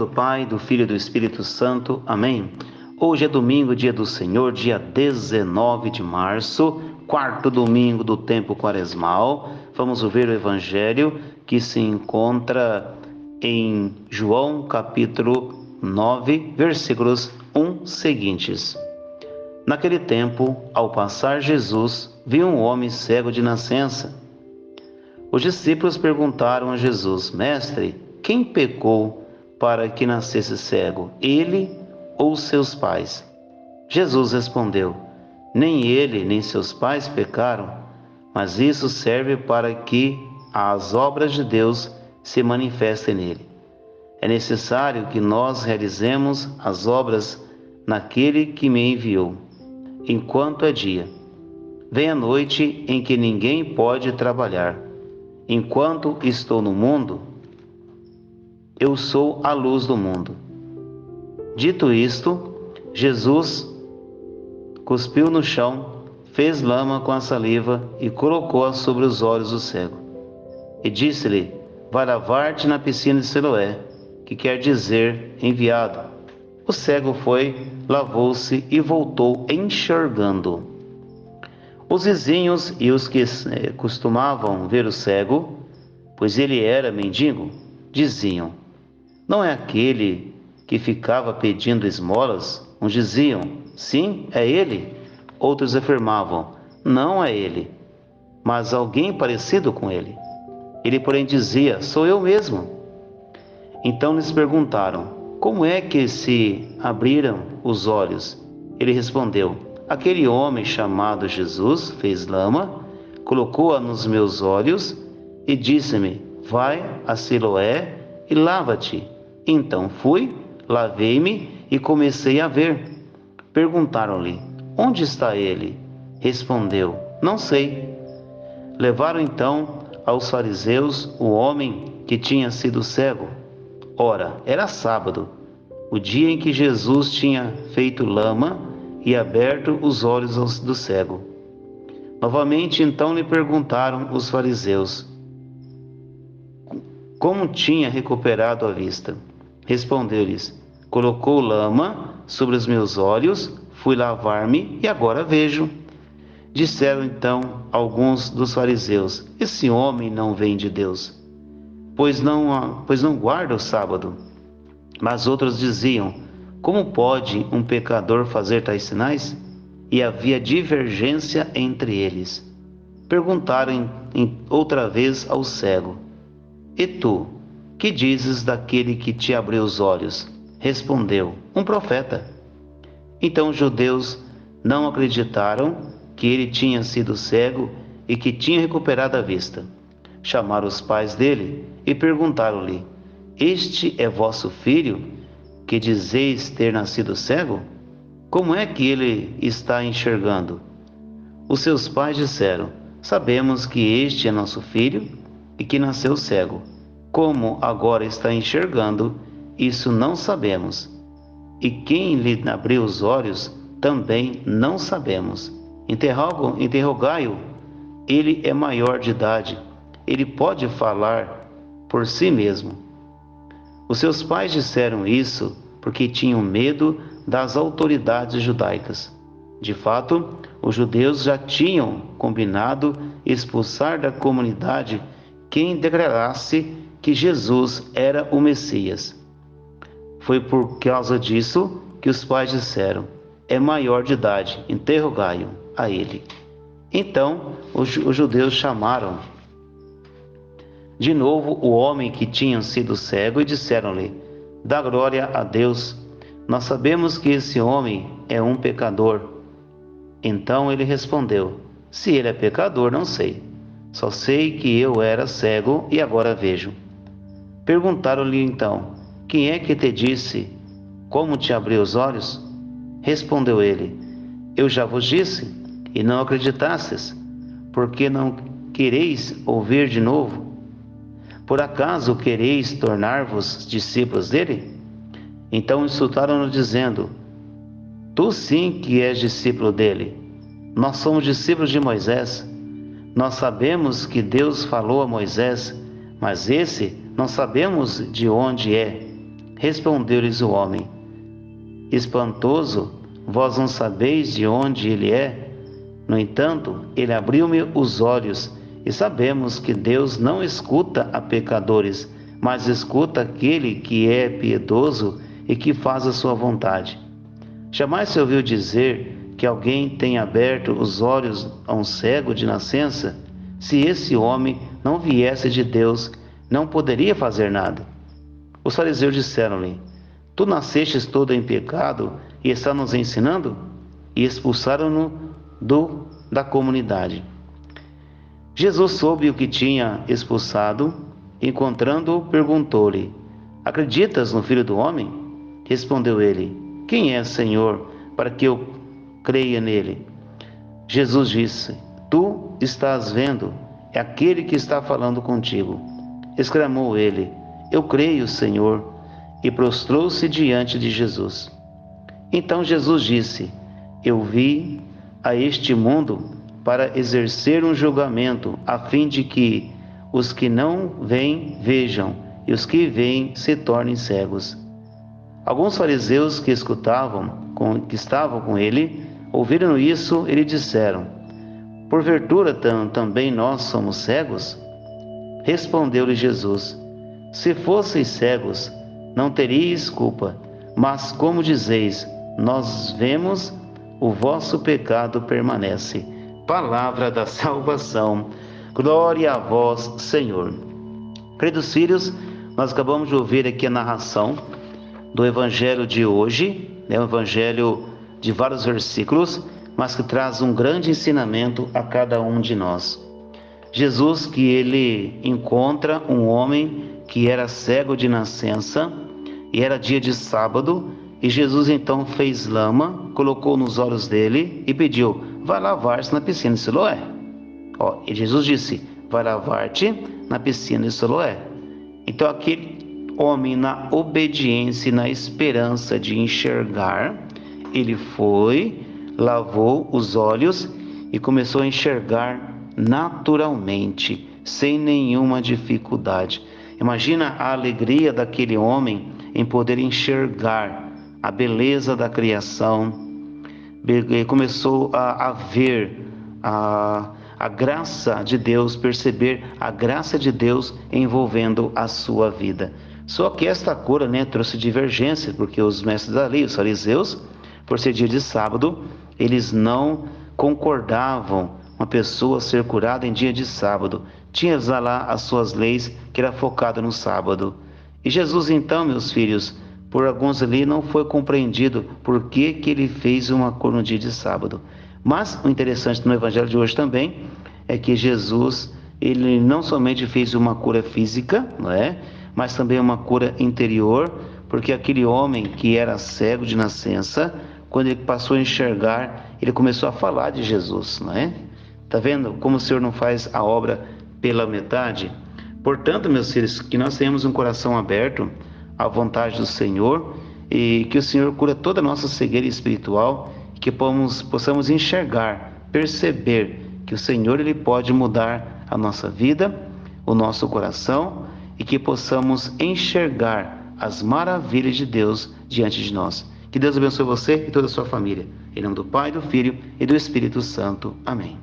do Pai, do Filho e do Espírito Santo. Amém. Hoje é domingo, dia do Senhor, dia 19 de março, quarto domingo do tempo quaresmal. Vamos ouvir o Evangelho que se encontra em João, capítulo 9, versículos 1 seguintes. Naquele tempo, ao passar Jesus, viu um homem cego de nascença. Os discípulos perguntaram a Jesus: Mestre, quem pecou para que nascesse cego, ele ou seus pais? Jesus respondeu: Nem ele nem seus pais pecaram, mas isso serve para que as obras de Deus se manifestem nele. É necessário que nós realizemos as obras naquele que me enviou, enquanto é dia. Vem a noite em que ninguém pode trabalhar. Enquanto estou no mundo, eu sou a luz do mundo. Dito isto, Jesus cuspiu no chão, fez lama com a saliva e colocou-a sobre os olhos do cego. E disse-lhe: Vai lavar-te na piscina de Siloé, que quer dizer enviado. O cego foi, lavou-se e voltou enxergando. Os vizinhos e os que costumavam ver o cego, pois ele era mendigo, diziam: Não é aquele que ficava pedindo esmolas? Uns diziam: Sim, é ele. Outros afirmavam: Não é ele, mas alguém parecido com ele. Ele, porém, dizia: Sou eu mesmo. Então lhes perguntaram: Como é que se abriram os olhos? Ele respondeu: Aquele homem chamado Jesus fez lama, colocou-a nos meus olhos e disse-me: Vai a Siloé e lava-te. Então fui, lavei-me e comecei a ver. Perguntaram-lhe: Onde está ele? Respondeu: Não sei. Levaram então aos fariseus o homem que tinha sido cego. Ora, era sábado, o dia em que Jesus tinha feito lama e aberto os olhos do cego. Novamente então lhe perguntaram os fariseus como tinha recuperado a vista. Respondeu-lhes: Colocou lama sobre os meus olhos, fui lavar-me e agora vejo. Disseram então alguns dos fariseus: Esse homem não vem de Deus, pois não guarda o sábado. Mas outros diziam: Como pode um pecador fazer tais sinais? E havia divergência entre eles. Perguntaram outra vez ao cego: E tu, que dizes daquele que te abriu os olhos? Respondeu: Um profeta. Então os judeus não acreditaram que ele tinha sido cego e que tinha recuperado a vista. Chamaram os pais dele e perguntaram-lhe: Este é vosso filho, que dizeis ter nascido cego? Como é que ele está enxergando? Os seus pais disseram: Sabemos que este é nosso filho e que nasceu cego. Como agora está enxergando, isso não sabemos. E quem lhe abriu os olhos, também não sabemos. Interrogai-o. Ele é maior de idade. Ele pode falar por si mesmo. Os seus pais disseram isso porque tinham medo das autoridades judaicas. De fato, os judeus já tinham combinado expulsar da comunidade quem declarasse que Jesus era o Messias. Foi por causa disso que os pais disseram: É maior de idade, interrogai-o a ele. Então os judeus chamaram de novo o homem que tinha sido cego e disseram-lhe: Dá glória a Deus, nós sabemos que esse homem é um pecador. Então ele respondeu: Se ele é pecador, não sei. Só sei que eu era cego e agora vejo. Perguntaram-lhe então: Quem é que te disse como te abriu os olhos? Respondeu ele: Eu já vos disse e não acreditastes, porque não quereis ouvir de novo. Por acaso quereis tornar-vos discípulos dele? Então insultaram-no dizendo: Tu sim que és discípulo dele. Nós somos discípulos de Moisés. Nós sabemos que Deus falou a Moisés, mas esse não sabemos de onde é. Respondeu-lhes o homem: espantoso, vós não sabeis de onde ele é? No entanto, ele abriu-me os olhos, e sabemos que Deus não escuta a pecadores, mas escuta aquele que é piedoso e que faz a sua vontade. Jamais se ouviu dizer que alguém tenha aberto os olhos a um cego de nascença? Se esse homem não viesse de Deus, não poderia fazer nada. Os fariseus disseram-lhe: tu nascestes todo em pecado e está nos ensinando? E expulsaram-no da comunidade. Jesus soube o que tinha expulsado, encontrando-o, perguntou-lhe: acreditas no Filho do Homem? Respondeu ele: quem é, Senhor, para que eu creia nele? Jesus disse: tu estás vendo, é aquele que está falando contigo. Exclamou ele: eu creio, Senhor, e prostrou-se diante de Jesus. Então Jesus disse: eu vim a este mundo para exercer um julgamento, a fim de que os que não veem vejam, e os que veem se tornem cegos. Alguns fariseus que estavam com ele, ouviram isso e lhe disseram: porventura também nós somos cegos? Respondeu-lhe Jesus: se fosseis cegos, não teríeis culpa, mas como dizeis, nós vemos, o vosso pecado permanece. Palavra da salvação. Glória a vós, Senhor. Queridos filhos, nós acabamos de ouvir aqui a narração do Evangelho de hoje, um Evangelho de vários versículos, mas que traz um grande ensinamento a cada um de nós. Jesus, que ele encontra um homem que era cego de nascença, e era dia de sábado, e Jesus então fez lama, colocou nos olhos dele e pediu: vai lavar-se na piscina de Siloé. E Jesus disse: vai lavar-te na piscina de Siloé. Então aquele homem, na obediência e na esperança de enxergar, ele foi, lavou os olhos e começou a enxergar naturalmente, sem nenhuma dificuldade. Imagina a alegria daquele homem em poder enxergar a beleza da criação. Começou a ver a graça de Deus, perceber a graça de Deus envolvendo a sua vida. Só que esta cura, trouxe divergência, porque os mestres da lei, os fariseus, por ser dia de sábado, eles não concordavam uma pessoa ser curada em dia de sábado. Tinha lá as suas leis, que era focada no sábado. E Jesus então, meus filhos, por alguns ali não foi compreendido por que ele fez uma cura no dia de sábado. Mas o interessante no Evangelho de hoje também é que Jesus, ele não somente fez uma cura física, mas também uma cura interior, porque aquele homem que era cego de nascença, quando ele passou a enxergar, ele começou a falar de Jesus, Tá vendo como o Senhor não faz a obra pela metade? Portanto, meus filhos, que nós tenhamos um coração aberto à vontade do Senhor, e que o Senhor cura toda a nossa cegueira espiritual, e que possamos enxergar, perceber que o Senhor ele pode mudar a nossa vida, o nosso coração, e que possamos enxergar as maravilhas de Deus diante de nós. Que Deus abençoe você e toda a sua família. Em nome do Pai, do Filho e do Espírito Santo. Amém.